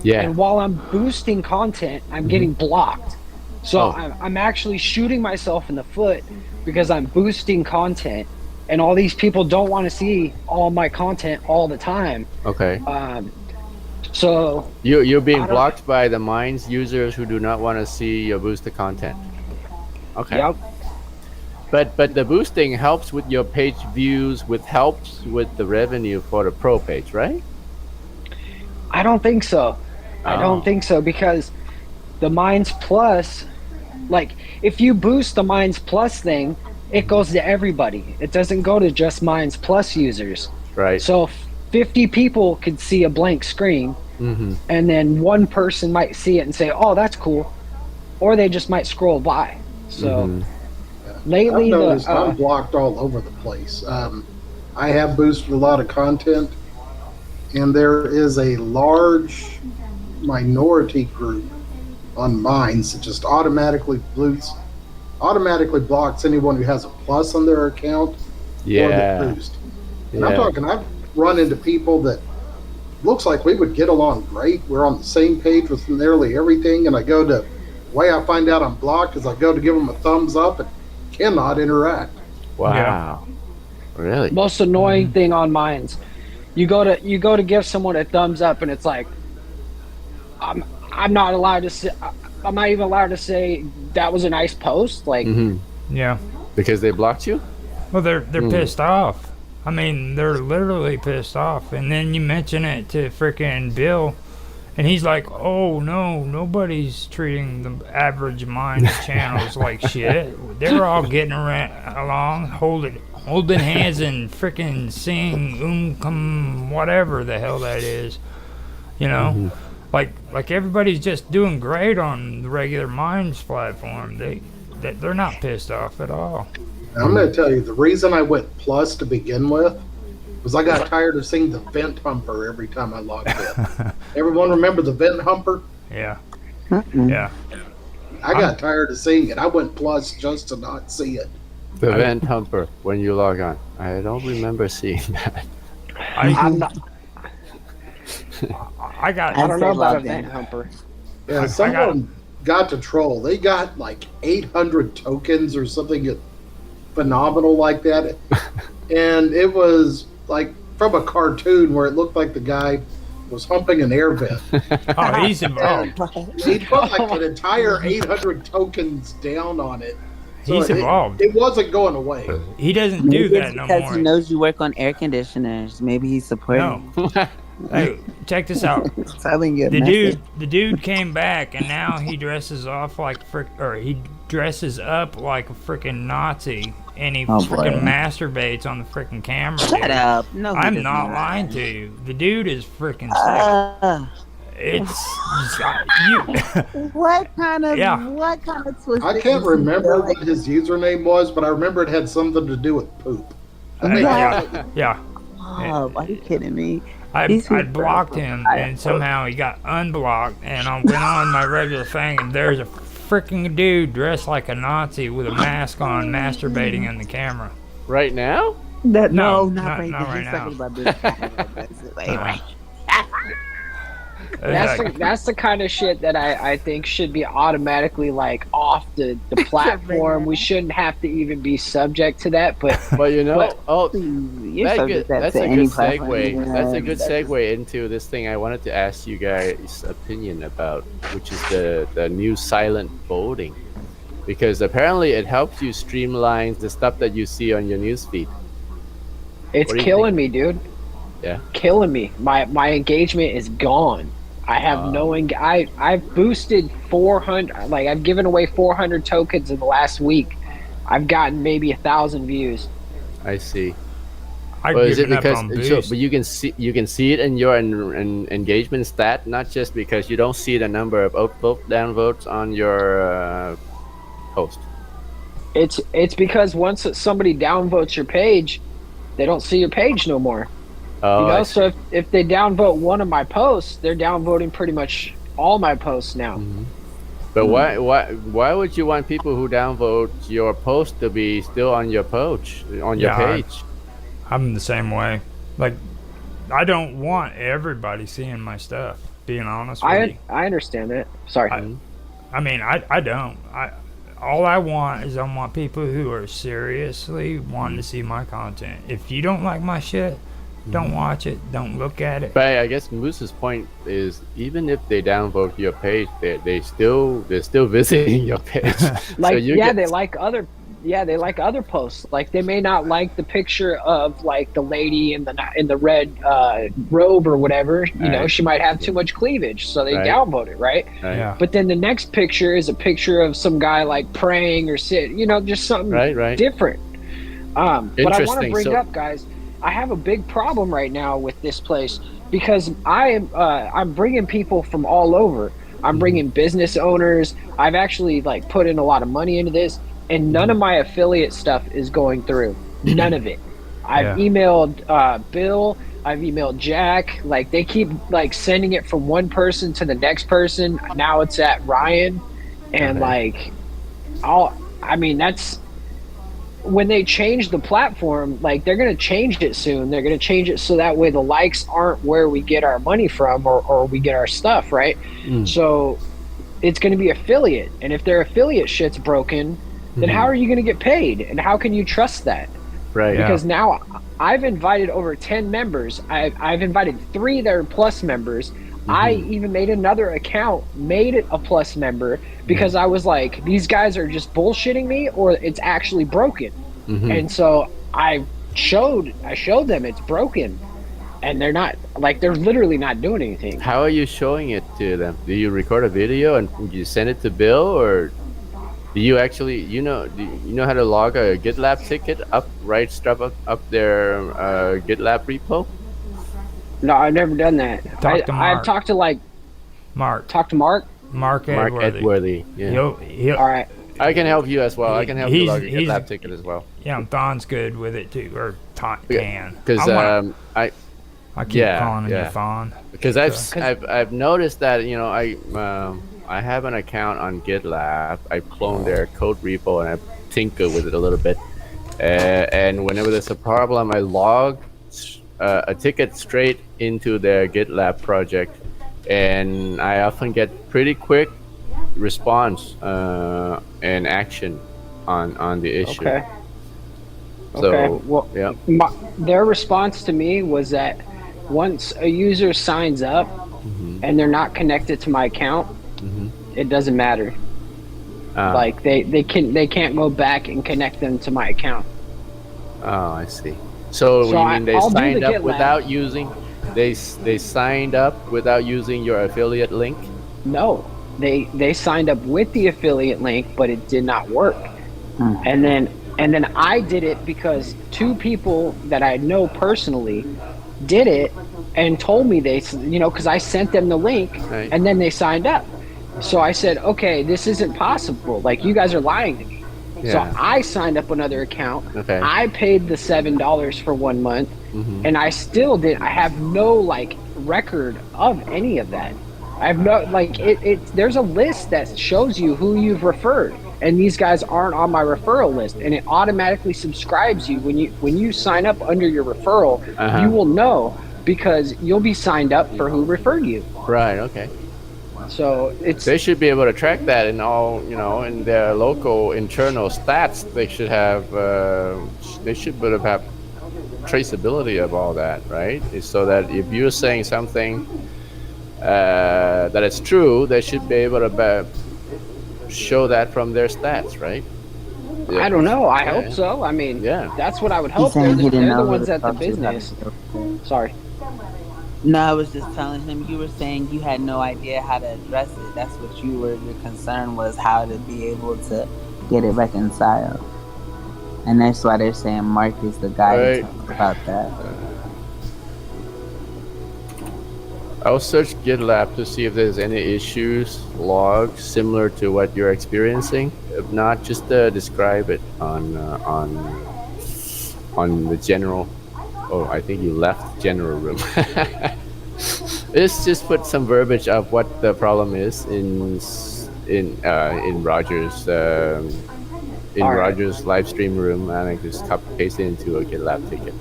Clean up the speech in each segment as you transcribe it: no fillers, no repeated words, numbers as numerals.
Yeah. And while I'm boosting content, I'm getting blocked. So Oh. I'm actually shooting myself in the foot because I'm boosting content, and all these people don't want to see all my content all the time. Okay. Um, so You're being I don't. blocked by the Minds users who do not want to see your boosted content. Okay. Yep. But the boosting helps with your page views, with helps with the revenue for the pro page, right? I don't think so. I don't Oh. think so because the Minds Plus, like if you boost the Minds Plus thing, it goes to everybody. It doesn't go to just Minds Plus users. Right. So 50 people could see a blank screen, Mm-hmm. and then one person might see it and say, "Oh, that's cool," or they just might scroll by. So Mm-hmm. I've lately, noticed I'm blocked all over the place. I have boosted a lot of content, and there is a large minority group on Minds that just automatically blocks anyone who has a plus on their account or the Yeah. boost. And I'm Yeah. talking, I've run into people that looks like we would get along great. We're on the same page with nearly everything, and I go to way I find out I'm blocked is I go to give them a thumbs up and cannot interact. Wow. Really? most annoying thing on Minds, you go to give someone a thumbs up, and it's like, I'm not allowed to say. I'm not even allowed to say that was a nice post. Like, Mm-hmm. Yeah. Because they blocked you? Well, they're pissed off. I mean, they're literally pissed off. And then you mention it to freaking Bill, and he's like, "Oh no, nobody's treating the average Minds channels like shit. They're all getting along, holding hands, and freaking sing come whatever the hell that is, you know." Like everybody's just doing great on the regular Minds platform. They're not pissed off at all. And I'm going to tell you, the reason I went plus to begin with was I got tired of seeing the vent humper every time I logged in. Everyone remember the vent humper? Yeah. Yeah. I got tired of seeing it. I went plus just to not see it. The vent humper when you log on. I don't remember seeing that. I'm not. I got. I don't know about a love vent them. humper. Yeah, some of them got to troll. They got like 800 tokens or something phenomenal like that. And it was like from a cartoon where it looked like the guy was humping an air vent. Oh, he's involved. He put like an entire 800 tokens down on it. So He's involved. It wasn't going away. He doesn't do Maybe that it's no because more. he knows you work on air conditioners. Maybe he's supporting. No. Hey, check this out. Telling you. The dude came back, and now he dresses off like he dresses up like a freaking Nazi, and he Oh, boy. freaking masturbates on the freaking camera. Shut dude. up. No, he I'm does not lying to you. The dude is freaking sick. It's you. What kind of Yeah. what kind of twist? I can't remember what his username was, but I remember it had something to do with poop. Yeah. Oh, are you kidding me? I These people blocked are- him, and somehow he got unblocked, and I went on my regular thing, and there's a freaking dude dressed like a Nazi with a mask on, masturbating in the camera. Right now? That, No, no, not not right right now. He's now. talking about this. Wait, right. That's the kind of shit that I think should be automatically like off the platform. We shouldn't have to even be subject to that. But you know, You're that's subject a to good any platform. segue. Yeah, That's a good segue into this thing I wanted to ask you guys' opinion about, which is the new silent voting, because apparently it helps you streamline the stuff that you see on your newsfeed. it's What do you killing me, dude. Yeah. Killing me. My engagement is gone. I have I've boosted 400. Like I've given away 400 tokens in the last week. I've gotten maybe 1,000 views. I see. I've Well, is it given up because on Boost. but you can see it in your engagement stat, not just because you don't see the number of up downvotes on your post. It's because once somebody downvotes your page, they don't see your page no more. Oh, You know, I so if they downvote one of my posts, they're downvoting pretty much all my posts now. Mm-hmm. But why would you want people who downvote your post to be still on your your page? I'm the same way. Like, I don't want everybody seeing my stuff being honest with you. I understand that. Sorry. I mean, I don't. All I want is I want people who are seriously wanting to see my content. If you don't like my shit, don't watch it. Don't look at it. But I guess Moose's point is, even if they downvote your page, they're still visiting your page. Like, So you yeah, get- they like other. Yeah, they like other posts. Like, they may not like the picture of like the lady in the red robe or whatever. You know, Right. she might have too much cleavage, so they Right. downvote it, right? Right. Yeah. But then the next picture is a picture of some guy like praying or sit. You know, just something Right. different. But I want to Interesting. bring So- up, guys. I have a big problem right now with this place because I'm bringing people from all over. I'm bringing business owners. I've actually like put in a lot of money into this, and none of my affiliate stuff is going through. None of it. I've emailed Bill. I've emailed Jack. Like, they keep like sending it from one person to the next person. Now it's at Ryan, and like, I mean, that's when they change the platform. Like, they're going to change it soon. They're going to change it so that way the likes aren't where we get our money from, or we get our stuff, right? So it's going to be affiliate, and if their affiliate shit's broken, then how are you going to get paid, and how can you trust that? Right. Yeah. Because now I've invited over 10 members. I've invited 3 that are plus members. I even made another account, made it a plus member, because I was like, these guys are just bullshitting me, or it's actually broken. And so I showed them it's broken, and they're literally not doing anything. How are you showing it to them? Do you record a video and you send it to Bill, or do you actually, do you know how to log a GitLab ticket up their GitLab repo? No, I've never done that. Talk to Mark. I've talked to Mark Mark. Mark Edworthy. Edworthy. Yeah. He'll, All right. I can help you as well. I can help you He's- log a he's- GitLab ticket as well. yeah, Thon's good with it too, or Tan. Because I keep calling him Thon. Because I've noticed that I have an account on GitLab. I clone their code repo and I tinker with it a little bit. And whenever there's a problem, I log a ticket straight into their GitLab project, and I often get pretty quick response and action on the issue. Okay. So, Okay. Well, yeah. their response to me was that once a user signs up and they're not connected to my account, it doesn't matter. Like, they can't go back and connect them to my account. Oh, I see. So you mean they I'll do signed the up GitLab. without using they signed up without using your affiliate link? No, they signed up with the affiliate link, but it did not work. And then I did it because 2 people that I know personally did it and told me because I sent them the link, Right. and then they signed up. So I said, okay, this isn't possible. Like, you guys are lying to me. So Yeah. I signed up another account. Okay. I paid the $7 for 1 month, and I still did. I have no like record of any of that. I have no there's a list that shows you who you've referred, and these guys aren't on my referral list, and it automatically subscribes you when you sign up under your referral. You will know because you'll be signed up for who referred you. Right. Okay. So it's They should be able to track that in all, in their local internal stats. They should have, they should be able to have traceability of all that, right? It's so that if you're saying something that is true, they should be able to show that from their stats, right? I don't know. I Yeah. hope so. I mean, Yeah. that's what I would He's hope. They're saying the, he didn't they're the know who ones to at the talk to about business. it. Sorry. No, I was just telling him, you were saying you had no idea how to address it. That's what your concern was, how to be able to get it reconciled. And that's why they're saying Mark is the guy to Right. talk about that. I'll search GitLab to see if there's any issues logs similar to what you're experiencing. If not, just describe it on the general. Oh, I think you left general room. Let's just put some verbiage of what the problem is in Roger's All right. Roger's live stream room, and I just copy paste it into a GitLab ticket.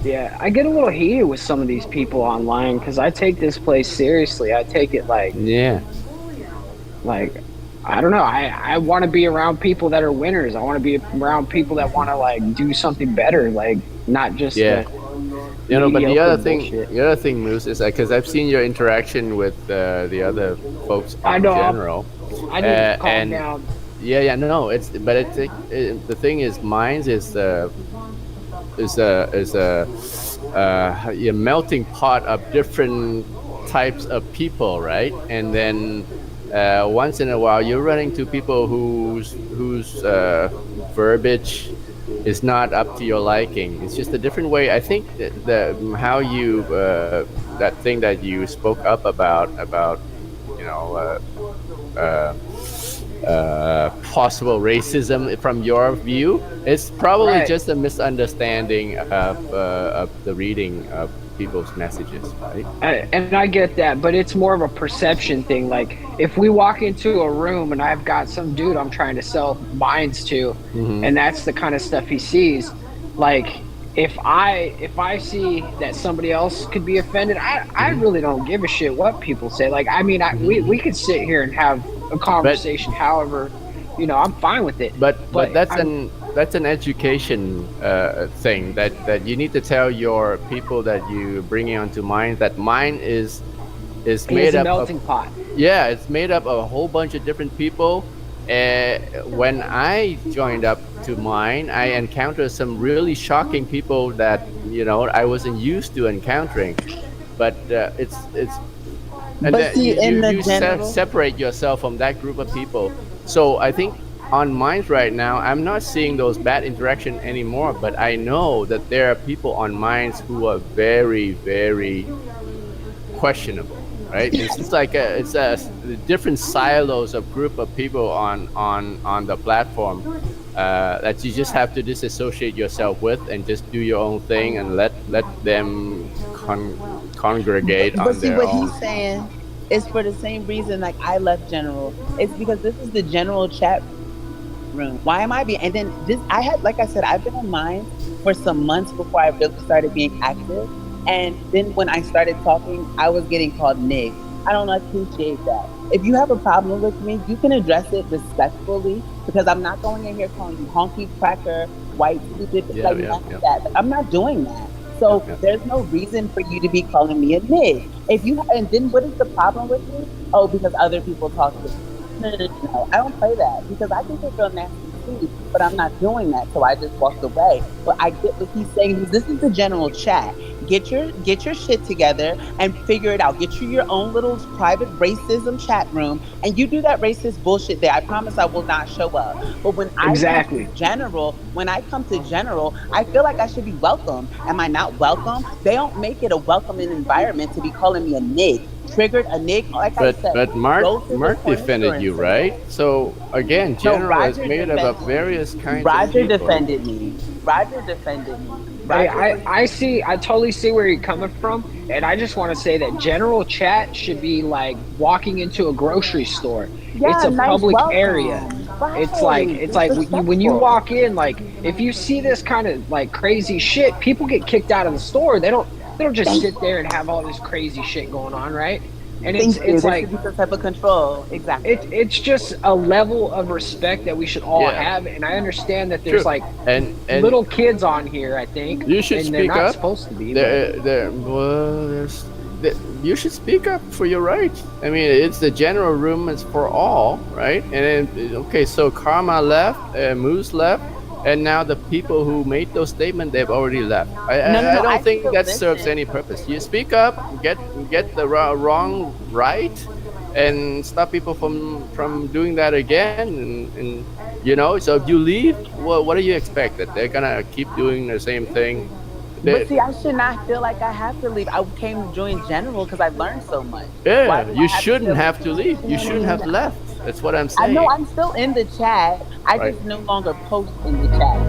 Yeah, I get a little heated with some of these people online because I take this place seriously. I take it Yeah. like I don't know. I want to be around people that are winners. I want to be around people that want to like do something better, like not just Yeah. the But the mediocre other thing, bullshit. Moose, is because I've seen your interaction with the other folks I on know general, I need to calm and down. yeah, no, the thing is, mine is a melting pot of different types of people, right? And then once in a while, you're running to people whose verbiage is not up to your liking. It's just a different way. I think that the how you that thing that you spoke up about you know uh, possible racism from your view. It's probably Right. just a misunderstanding of the reading of people's messages, right? And I get that, but it's more of a perception thing. Like if we walk into a room and I've got some dude I'm trying to sell mines to, Mm-hmm. and that's the kind of stuff he sees, like if I see that somebody else could be offended, I Mm-hmm. really don't give a shit what people say. Like I mean, we Mm-hmm. could sit here and have a But conversation, however, I'm fine with it. but But that's an education thing that you need to tell your people that you bringing onto mine that mine is it is made a up of, melting pot. yeah, it's made up of a whole bunch of different people. When I joined up to mine, I encountered some really shocking people that I wasn't used to encountering. But it's and But then see, in the general, separate yourself from that group of people. So I think on Minds right now, I'm not seeing those bad interaction anymore. But I know that there are people on Minds who are very, very questionable, right? It's a different silos of group of people on the platform that you just have to disassociate yourself with and just do your own thing and let them congregate but on see their what own. he's saying is for the same reason like I left general. It's because this is the general chat room. Why am I being? And then this, I had, like I said, I've been on Minds for some months before I really started being active. And then when I started talking, I was getting called Nig. I don't appreciate that. If you have a problem with me, you can address it respectfully because I'm not going in here calling you honky cracker, white, stupid, Yeah, like yeah, none yeah, of that. Like, I'm not doing that. yeah, So yeah. there's no reason for you to be calling me a Nig. If you and then what is the problem with me? Oh, because other people talk to me. No. I don't play that because I can get real nasty too, but I'm not doing that. So I just walked away. But I get what he's saying. This is the general chat. Get your shit together and figure it out. Get your own little private racism chat room and you do that racist bullshit there. I promise I will not show up. But Exactly. when I come to general, I feel like I should be welcome. Am I not welcome? They don't make it a welcoming environment to be calling me a nig. Triggered a nig, like I said, But Mark go to the Mark corner store defended and you, say right? that. So again, No, general is made up of various kinds of Roger people. defended me. Roger defended me. Hey, Roger was I totally see where you're coming from, and I just want to say that general chat should be like walking into a grocery store. It's yeah, a nice public area. welcome. It's Right. like when you Respectful. walk in, like if you see this kind of like crazy shit, people get kicked out of the store. They don't just Thank sit there and have all this crazy shit going on, right? And it's Thank you. it's There like should be some type of control. Exactly. it's just a level of respect that we should all Yeah, have, and I understand that there's true. like And little kids on here, I think, you should and they're speak not up. supposed to be, but You should speak up for your rights. I mean, it's the general room. It's for all, right? And then, okay, so Karma left, Moose left, and now the people who made those statements, they've already left. I, No, no, I, I no. don't I think still that serves listen. any purpose. You speak up, get the wrong right, and stop people from doing that again. And so if you leave, well, what do you expect? That they're gonna keep doing the same thing? But They, see, I should not feel like I have to leave. I came to join general because I've learned so much. Why Yeah, do you I have to shouldn't feel like, have to leave. you You know what I shouldn't have mean? left. That's what I'm I know saying. I'm still in the chat. I Right. just no longer post in the chat.